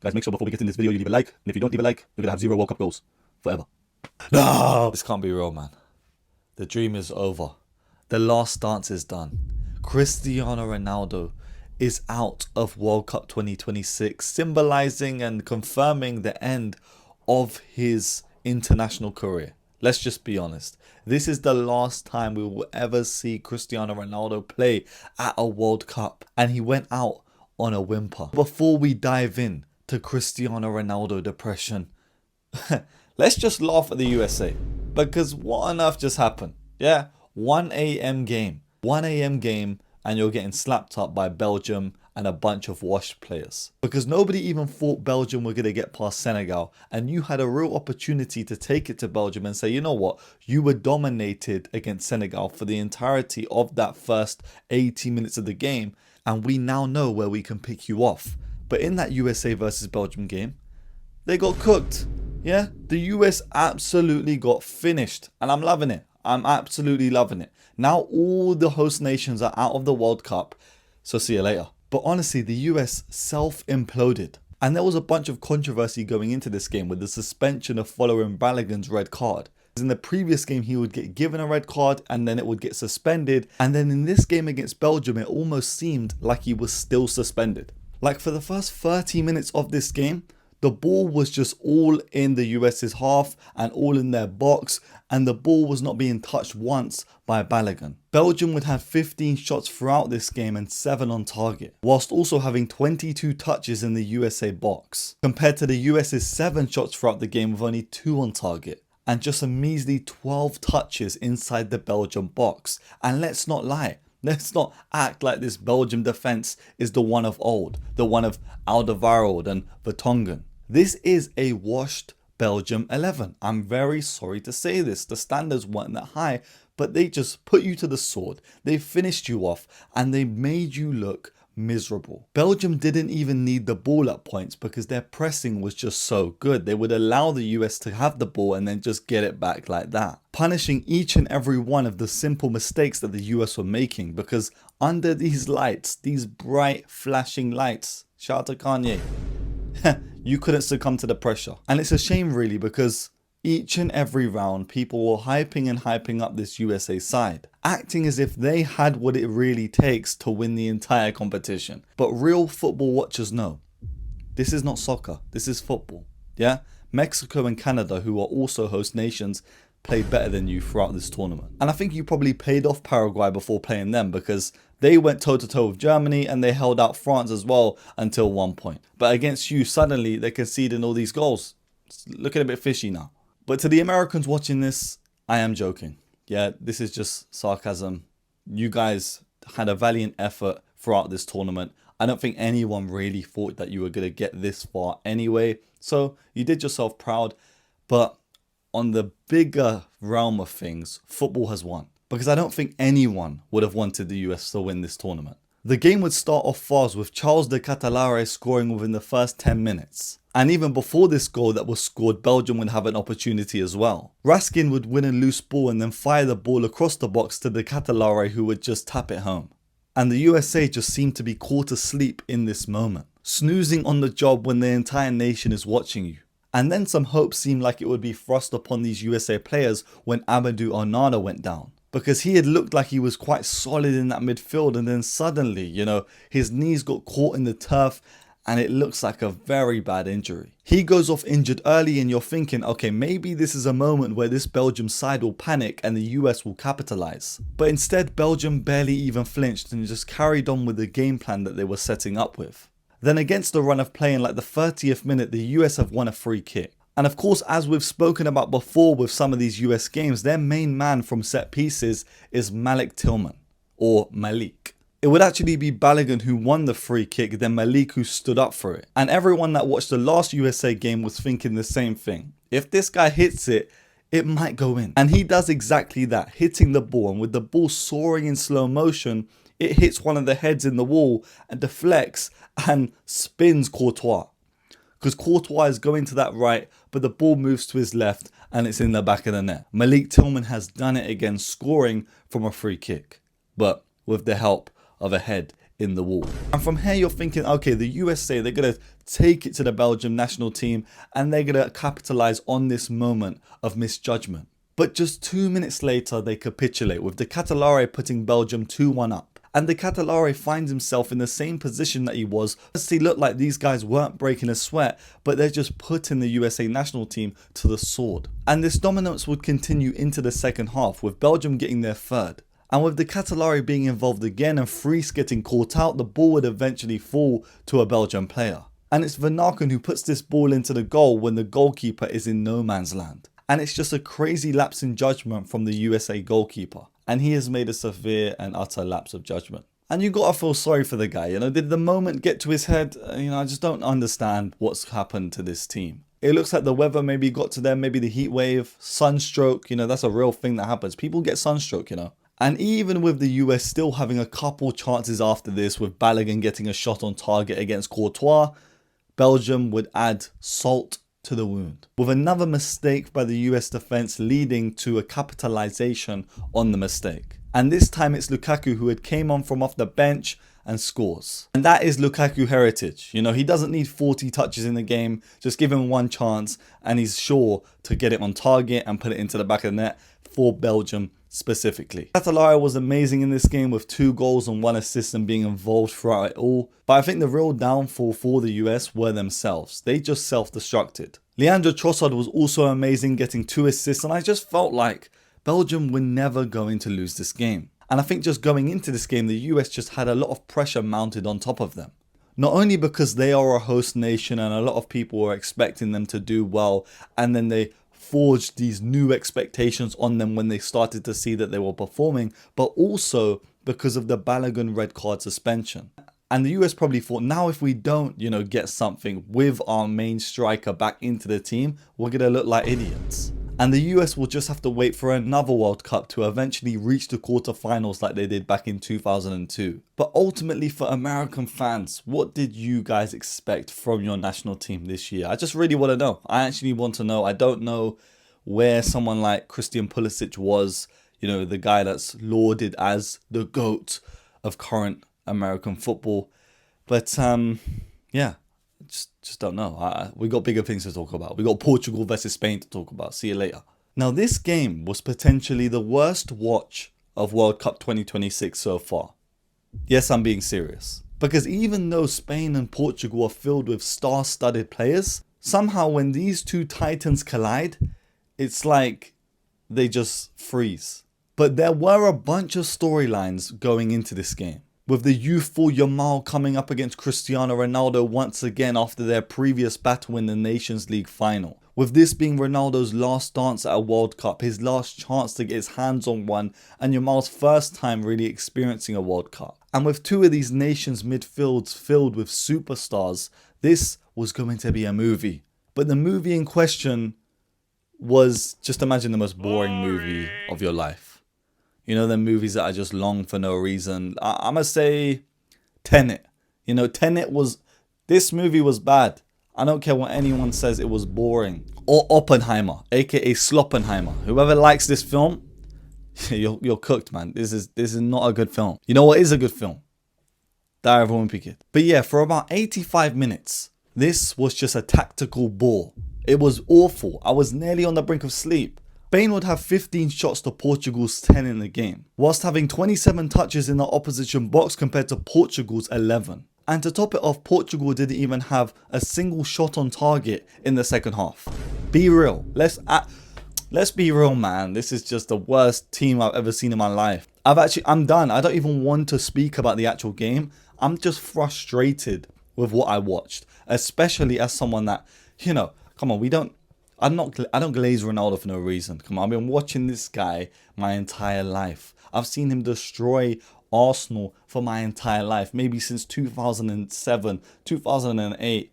Guys, make sure before we get in this video, you leave a like. And if you don't leave a like, you're going to have 0 World Cup goals. Forever. No! This can't be real, man. The dream is over. The last dance is done. Cristiano Ronaldo is out of World Cup 2026, symbolizing and confirming the end of his international career. Let's just be honest. This is the last time we will ever see Cristiano Ronaldo play at a World Cup. And he went out on a whimper. Before we dive in to Cristiano Ronaldo depression, let's just laugh at the USA. Because what on earth just happened? Yeah, 1 a.m. game. 1 a.m. game and you're getting slapped up by Belgium and a bunch of washed players. Because nobody even thought Belgium were going to get past Senegal, and you had a real opportunity to take it to Belgium and say, you know what, you were dominated against Senegal for the entirety of that first 80 minutes of the game, and we now know where we can pick you off. But in that USA versus Belgium game, they got cooked. Yeah, the US absolutely got finished, and I'm loving it. I'm absolutely loving it. Now all the host nations are out of the World Cup, so see you later. But honestly, the US self-imploded. And there was a bunch of controversy going into this game with the suspension of following Balogun's red card. In the previous game, he would get given a red card and then it would get suspended. And then in this game against Belgium, it almost seemed like he was still suspended. Like for the first 30 minutes of this game, the ball was just all in the US's half and all in their box, and the ball was not being touched once by Balogun. Belgium would have 15 shots throughout this game and 7 on target, whilst also having 22 touches in the USA box, compared to the US's 7 shots throughout the game with only 2 on target, and just a measly 12 touches inside the Belgium box. And let's not lie, let's not act like this Belgium defence is the one of old, the one of Alderweireld and Vertonghen. This is a washed Belgium 11. I'm very sorry to say this. The standards weren't that high, but they just put you to the sword. They finished you off and they made you look miserable. Belgium didn't even need the ball at points because their pressing was just so good. They would allow the US to have the ball and then just get it back like that, punishing each and every one of the simple mistakes that the US were making. Because under these lights, these bright flashing lights, shout out to Kanye, you couldn't succumb to the pressure. And it's a shame really, because each and every round people were hyping up this USA side, acting as if they had what it really takes to win the entire competition. But real football watchers know this is not soccer, this is football. Yeah, Mexico and Canada, who are also host nations, played better than you throughout this tournament. And I think you probably paid off Paraguay before playing them, because they went toe to toe with Germany and they held out France as well until one point. But against you, suddenly they're conceding all these goals. It's looking a bit fishy now. But to the Americans watching this, I am joking. Yeah, this is just sarcasm. You guys had a valiant effort throughout this tournament. I don't think anyone really thought that you were going to get this far anyway. So you did yourself proud. But on the bigger realm of things, football has won. Because I don't think anyone would have wanted the US to win this tournament. The game would start off fast with Charles De Ketelaere scoring within the first 10 minutes. And even before this goal that was scored, Belgium would have an opportunity as well. Raskin would win a loose ball and then fire the ball across the box to De Ketelaere, who would just tap it home. And the USA just seemed to be caught asleep in this moment, snoozing on the job when the entire nation is watching you. And then some hope seemed like it would be thrust upon these USA players when Amadou Onana went down. Because he had looked like he was quite solid in that midfield, and then suddenly, his knees got caught in the turf and it looks like a very bad injury. He goes off injured early and you're thinking, okay, maybe this is a moment where this Belgium side will panic and the US will capitalize. But instead, Belgium barely even flinched and just carried on with the game plan that they were setting up with. Then against the run of play in like the 30th minute, the US have won a free kick. And of course, as we've spoken about before with some of these US games, their main man from set pieces is Malik Tillman, or Malik. It would actually be Balogun who won the free kick, then Malik who stood up for it. And everyone that watched the last USA game was thinking the same thing. If this guy hits it, it might go in. And he does exactly that, hitting the ball. And with the ball soaring in slow motion, it hits one of the heads in the wall and deflects and spins Courtois. Because Courtois is going to that right, but the ball moves to his left and it's in the back of the net. Malik Tillman has done it again, scoring from a free kick, but with the help of a head in the wall. And from here you're thinking, okay, the USA, they're going to take it to the Belgium national team and they're going to capitalize on this moment of misjudgment. But just 2 minutes later, they capitulate with De Ketelaere putting Belgium 2-1 up. And De Ketelaere finds himself in the same position that he was. He looked like these guys weren't breaking a sweat, but they're just putting the USA national team to the sword. And this dominance would continue into the second half, with Belgium getting their third. And with De Ketelaere being involved again and Fries getting caught out, the ball would eventually fall to a Belgian player. And it's Vanaken who puts this ball into the goal when the goalkeeper is in no man's land. And it's just a crazy lapse in judgment from the USA goalkeeper. And he has made a severe and utter lapse of judgment. And you gotta feel sorry for the guy, you know, did the moment get to his head? I just don't understand what's happened to this team. It looks like the weather maybe got to them, maybe the heat wave, sunstroke, that's a real thing that happens. People get sunstroke, And even with the US still having a couple chances after this, with Balogun getting a shot on target against Courtois, Belgium would add salt to the wound, with another mistake by the US defense leading to a capitalization on the mistake. And this time it's Lukaku who had came on from off the bench and scores. And that is Lukaku heritage. He doesn't need 40 touches in the game. Just give him one chance and he's sure to get it on target and put it into the back of the net for Belgium specifically. Ketelaere was amazing in this game with 2 goals and 1 assist and being involved throughout it all. But I think the real downfall for the US were themselves. They just self-destructed. Leandro Trossard was also amazing, getting 2 assists, and I just felt like Belgium were never going to lose this game. And I think just going into this game, the US just had a lot of pressure mounted on top of them. Not only because they are a host nation and a lot of people were expecting them to do well, and then they forged these new expectations on them when they started to see that they were performing, but also because of the Balogun red card suspension. And the US probably thought, now if we don't, get something with our main striker back into the team, we're going to look like idiots. And the US will just have to wait for another World Cup to eventually reach the quarterfinals like they did back in 2002. But ultimately for American fans, what did you guys expect from your national team this year? I just really want to know. I actually want to know. I don't know where someone like Christian Pulisic was, the guy that's lauded as the GOAT of current American football. But yeah. Just don't know. We got bigger things to talk about. We got Portugal versus Spain to talk about. See you later. Now, this game was potentially the worst watch of World Cup 2026 so far. Yes, I'm being serious. Because even though Spain and Portugal are filled with star-studded players, somehow when these two titans collide, it's like they just freeze. But there were a bunch of storylines going into this game, with the youthful Yamal coming up against Cristiano Ronaldo once again after their previous battle in the Nations League final. With this being Ronaldo's last dance at a World Cup, his last chance to get his hands on one, and Yamal's first time really experiencing a World Cup. And with 2 of these nations' midfields filled with superstars, this was going to be a movie. But the movie in question was, just imagine the most boring movie of your life. Them movies that are just long for no reason. I'm going to say Tenet. This movie was bad. I don't care what anyone says, it was boring. Or Oppenheimer, aka Sloppenheimer. Whoever likes this film, you're cooked, man. This is not a good film. You know what is a good film? Die of a Wimpy Kid. But yeah, for about 85 minutes, this was just a tactical bore. It was awful. I was nearly on the brink of sleep. Spain would have 15 shots to Portugal's 10 in the game, whilst having 27 touches in the opposition box compared to Portugal's 11. And to top it off, Portugal didn't even have a single shot on target in the second half. Be real. Let's be real, man. This is just the worst team I've ever seen in my life. I'm done. I don't even want to speak about the actual game. I'm just frustrated with what I watched, especially as someone that, come on, I don't glaze Ronaldo for no reason. Come on, I've been watching this guy my entire life. I've seen him destroy Arsenal for my entire life, maybe since 2007, 2008.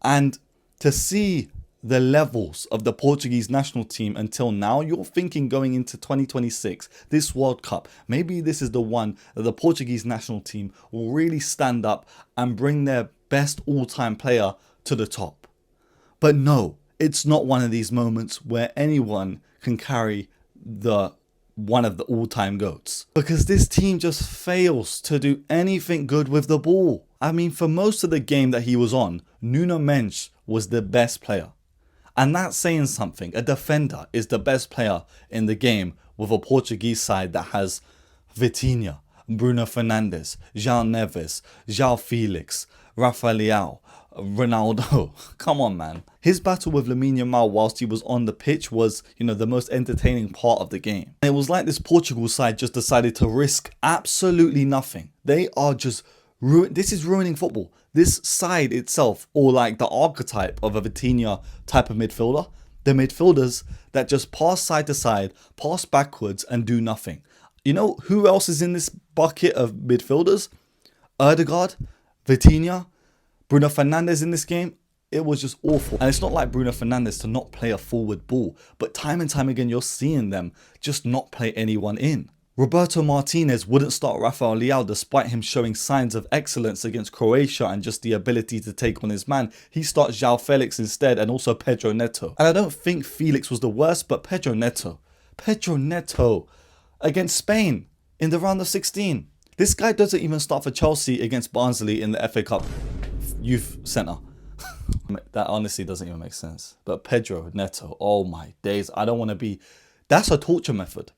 And to see the levels of the Portuguese national team until now, you're thinking going into 2026, this World Cup, maybe this is the one that the Portuguese national team will really stand up and bring their best all-time player to the top. But no. It's not one of these moments where anyone can carry the one of the all-time GOATs. Because this team just fails to do anything good with the ball. I mean, for most of the game that he was on, Nuno Mendes was the best player. And that's saying something. A defender is the best player in the game with a Portuguese side that has Vitinha, Bruno Fernandes, João Neves, João Felix, Rafael Leao, Ronaldo. Come on, man. His battle with Lamine Yamal whilst he was on the pitch was, the most entertaining part of the game. It was like this Portugal side just decided to risk absolutely nothing. They are just this is ruining football. This side itself, or like the archetype of a Vitinha type of midfielder, the midfielders that just pass side to side, pass backwards and do nothing. You know who else is in this bucket of midfielders? Ødegaard, Vitinha, Bruno Fernandes in this game. It was just awful. And it's not like Bruno Fernandes to not play a forward ball, but time and time again you're seeing them just not play anyone in. Roberto Martinez wouldn't start Rafael Leao despite him showing signs of excellence against Croatia and just the ability to take on his man. He starts João Felix instead, and also Pedro Neto. And I don't think Felix was the worst, but Pedro Neto against Spain in the round of 16. This guy doesn't even start for Chelsea against Barnsley in the FA Cup Youth Centre. That honestly doesn't even make sense. But Pedro Neto, oh my days, I don't want to be... That's a torture method,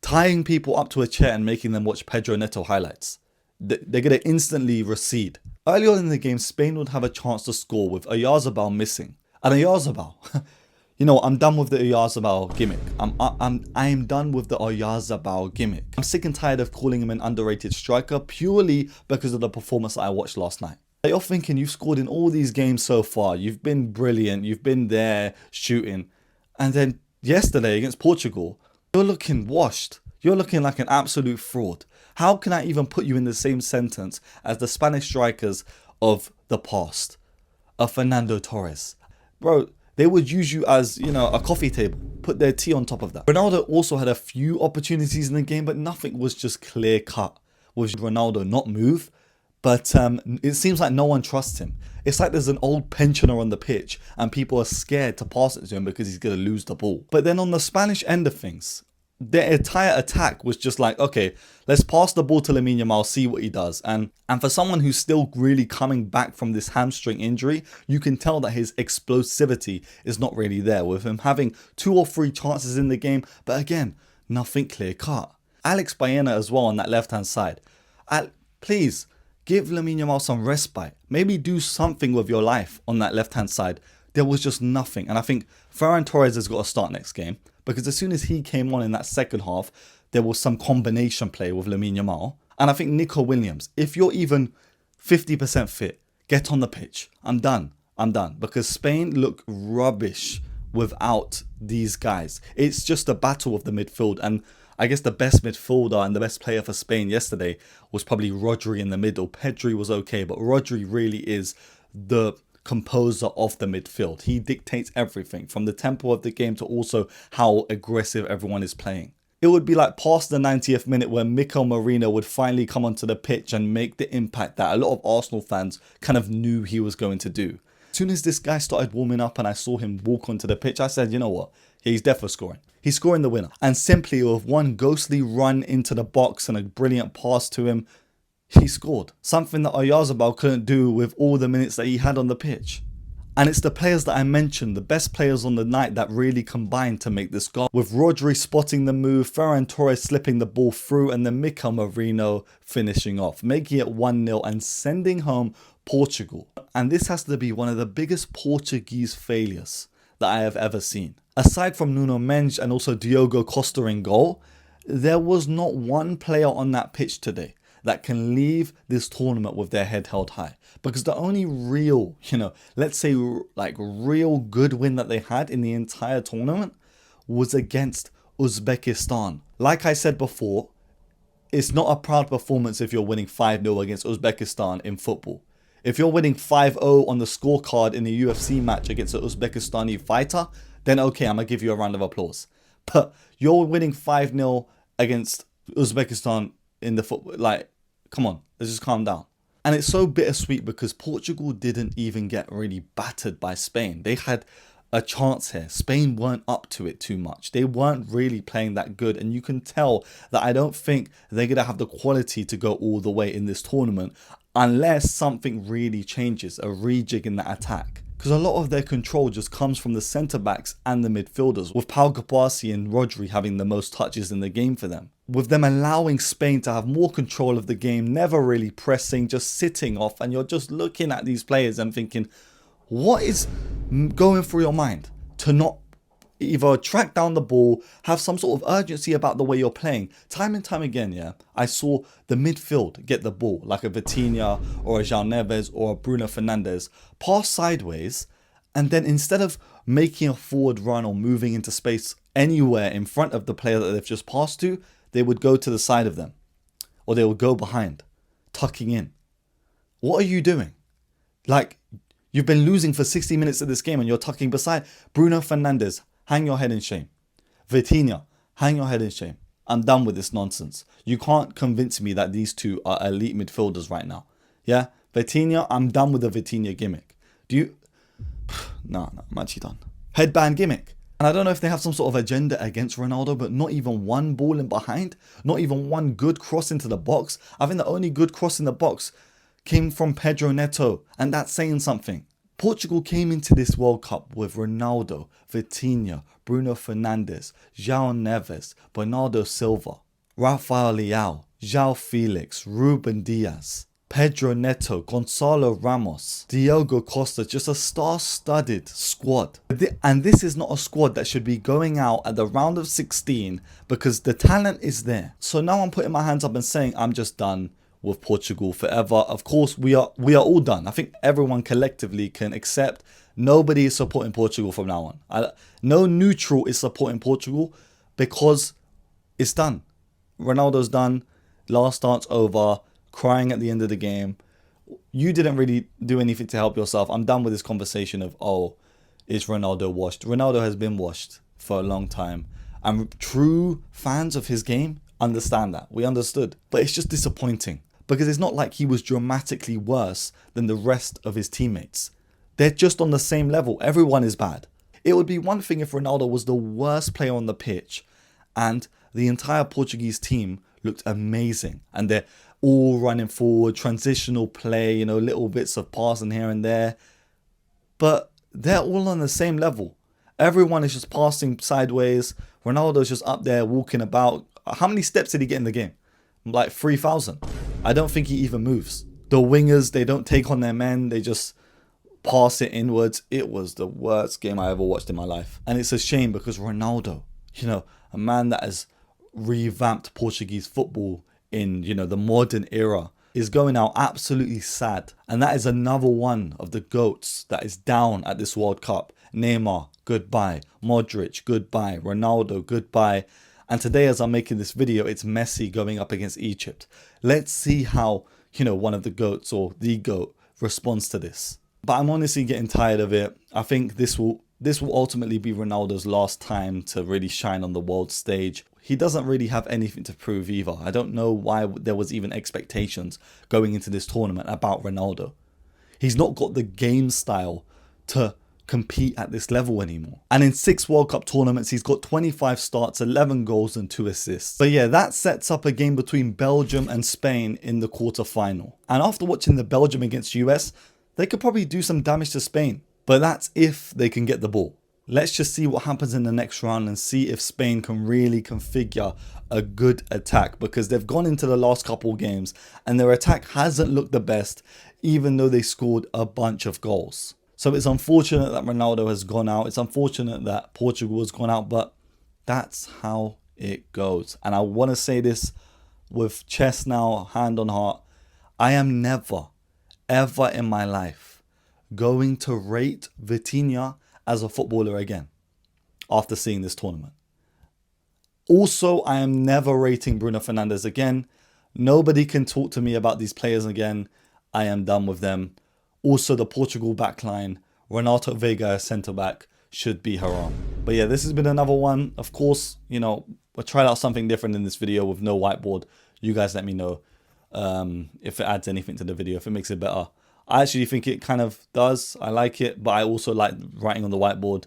tying people up to a chair and making them watch Pedro Neto highlights. They're going to instantly recede. Earlier in the game, Spain would have a chance to score with Oyarzabal missing. And Oyarzabal, I'm done with the Oyarzabal gimmick. I am done with the Oyarzabal gimmick. I'm sick and tired of calling him an underrated striker purely because of the performance that I watched last night. You're thinking you've scored in all these games so far. You've been brilliant. You've been there shooting. And then yesterday against Portugal, you're looking washed. You're looking like an absolute fraud. How can I even put you in the same sentence as the Spanish strikers of the past? A Fernando Torres. Bro, they would use you as, a coffee table. Put their tea on top of that. Ronaldo also had a few opportunities in the game, but nothing was just clear cut. With Ronaldo not move, but it seems like no one trusts him. It's like there's an old pensioner on the pitch and people are scared to pass it to him because he's going to lose the ball. But then on the Spanish end of things, their entire attack was just like, okay, let's pass the ball to Lamine Yamal, see what he does. And for someone who's still really coming back from this hamstring injury, you can tell that his explosivity is not really there, with him having 2 or 3 chances in the game. But again, nothing clear cut. Alex Baena as well on that left-hand side. Please, give Lamine Yamal some respite. Maybe do something with your life on that left-hand side. There was just nothing. And I think Ferran Torres has got to start next game, because as soon as he came on in that second half, there was some combination play with Lamine Yamal. And I think Nico Williams, if you're even 50% fit, get on the pitch. I'm done. Because Spain look rubbish without these guys. It's just a battle of the midfield. And I guess the best midfielder and the best player for Spain yesterday was probably Rodri in the middle. Pedri was okay, but Rodri really is the composer of the midfield. He dictates everything from the tempo of the game to also how aggressive everyone is playing. It would be like past the 90th minute where Mikel Merino would finally come onto the pitch and make the impact that a lot of Arsenal fans kind of knew he was going to do. As soon as this guy started warming up and I saw him walk onto the pitch, I said, you know what? He's definitely scoring. He's scoring the winner. And simply with one ghostly run into the box and a brilliant pass to him, he scored. Something that Oyarzabal couldn't do with all the minutes that he had on the pitch. And it's the players that I mentioned, the best players on the night, that really combined to make this goal. With Rodri spotting the move, Ferran Torres slipping the ball through, and then Mikel Merino finishing off, making it 1-0 and sending home Portugal. And this has to be one of the biggest Portuguese failures that I have ever seen. Aside from Nuno Mendes and also Diogo Costa in goal, there was not one player on that pitch today that can leave this tournament with their head held high. Because the only real, let's say like real good win that they had in the entire tournament was against Uzbekistan. Like I said before, it's not a proud performance if you're winning 5-0 against Uzbekistan in football. If you're winning 5-0 on the scorecard in a UFC match against an Uzbekistani fighter, then okay, I'm going to give you a round of applause. But you're winning 5-0 against Uzbekistan in the football, like, come on, let's just calm down. And it's so bittersweet because Portugal didn't even get really battered by Spain. They had a chance here. Spain weren't up to it too much. They weren't really playing that good. And you can tell that I don't think they're going to have the quality to go all the way in this tournament unless something really changes, a rejig in the attack. Because a lot of their control just comes from the centre-backs and the midfielders, with Pau Gassi and Rodri having the most touches in the game for them. With them allowing Spain to have more control of the game, never really pressing, just sitting off, and you're just looking at these players and thinking, what is going through your mind to not either track down the ball, have some sort of urgency about the way you're playing? Time and time again, yeah, I saw the midfield get the ball, like a Vitinha or a João Neves or a Bruno Fernandes, pass sideways, and then instead of making a forward run or moving into space anywhere in front of the player that they've just passed to, they would go to the side of them, or they would go behind, tucking in. What are you doing? Like, you've been losing for 60 minutes of this game and you're tucking beside. Bruno Fernandes, hang your head in shame. Vitinha, hang your head in shame. I'm done with this nonsense. You can't convince me that these two are elite midfielders right now. Yeah? Vitinha, I'm done with the Vitinha gimmick. Do you... No, I'm actually done. Headband gimmick. And I don't know if they have some sort of agenda against Ronaldo, but not even one ball in behind. Not even one good cross into the box. I think the only good cross in the box came from Pedro Neto, and that's saying something. Portugal came into this World Cup with Ronaldo, Vitinha, Bruno Fernandes, João Neves, Bernardo Silva, Rafael Leao, João Felix, Ruben Dias, Pedro Neto, Gonçalo Ramos, Diogo Costa, just a star-studded squad. And this is not a squad that should be going out at the round of 16 because the talent is there. So now I'm putting my hands up and saying I'm just done with Portugal forever. Of course, we are all done. I think everyone collectively can accept nobody is supporting Portugal from now on. No neutral is supporting Portugal because it's done. Ronaldo's done. Last dance over. Crying at the end of the game. You didn't really do anything to help yourself. I'm done with this conversation of, oh, is Ronaldo washed? Ronaldo has been washed for a long time. And true fans of his game understand that. We understood. But it's just disappointing. Because it's not like he was dramatically worse than the rest of his teammates. They're just on the same level. Everyone is bad. It would be one thing if Ronaldo was the worst player on the pitch and the entire Portuguese team looked amazing. And they're all running forward, transitional play, you know, little bits of passing here and there. But they're all on the same level. Everyone is just passing sideways. Ronaldo's just up there walking about. How many steps did he get in the game? Like 3,000. I don't think he even moves. The wingers, they don't take on their men. They just pass it inwards. It was the worst game I ever watched in my life. And it's a shame because Ronaldo, you know, a man that has revamped Portuguese football in, you know, the modern era, is going out absolutely sad. And that is another one of the GOATs that is down at this World Cup. Neymar, goodbye. Modric, goodbye. Ronaldo, goodbye. And today, as I'm making this video, it's Messi going up against Egypt. Let's see how, you know, one of the GOATs or the GOAT responds to this. But I'm honestly getting tired of it. I think this will ultimately be Ronaldo's last time to really shine on the world stage. He doesn't really have anything to prove either. I don't know why there was even expectations going into this tournament about Ronaldo. He's not got the game style to compete at this level anymore. And in 6 World Cup tournaments, he's got 25 starts, 11 goals and 2 assists. But yeah, that sets up a game between Belgium and Spain in the quarter-final. And after watching the Belgium against US, they could probably do some damage to Spain. But that's if they can get the ball. Let's just see what happens in the next round and see if Spain can really configure a good attack, because they've gone into the last couple games and their attack hasn't looked the best, even though they scored a bunch of goals. So it's unfortunate that Ronaldo has gone out. It's unfortunate that Portugal has gone out, but that's how it goes. And I want to say this with chest now, hand on heart. I am never, ever in my life going to rate Vitinha as a footballer again after seeing this tournament. Also, I am never rating Bruno Fernandes again. Nobody can talk to me about these players again. I am done with them. Also, the Portugal backline, Renato Veiga as centre-back, should be haram. But yeah, this has been another one. Of course, you know, I tried out something different in this video with no whiteboard. You guys let me know if it adds anything to the video, if it makes it better. I actually think it kind of does. I like it, but I also like writing on the whiteboard.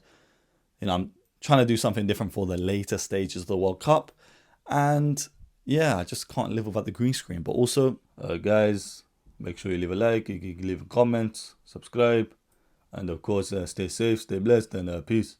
You know, I'm trying to do something different for the later stages of the World Cup. And yeah, I just can't live without the green screen. But also, guys, make sure you leave a like, you can leave a comment, subscribe. And of course, stay safe, stay blessed, and peace.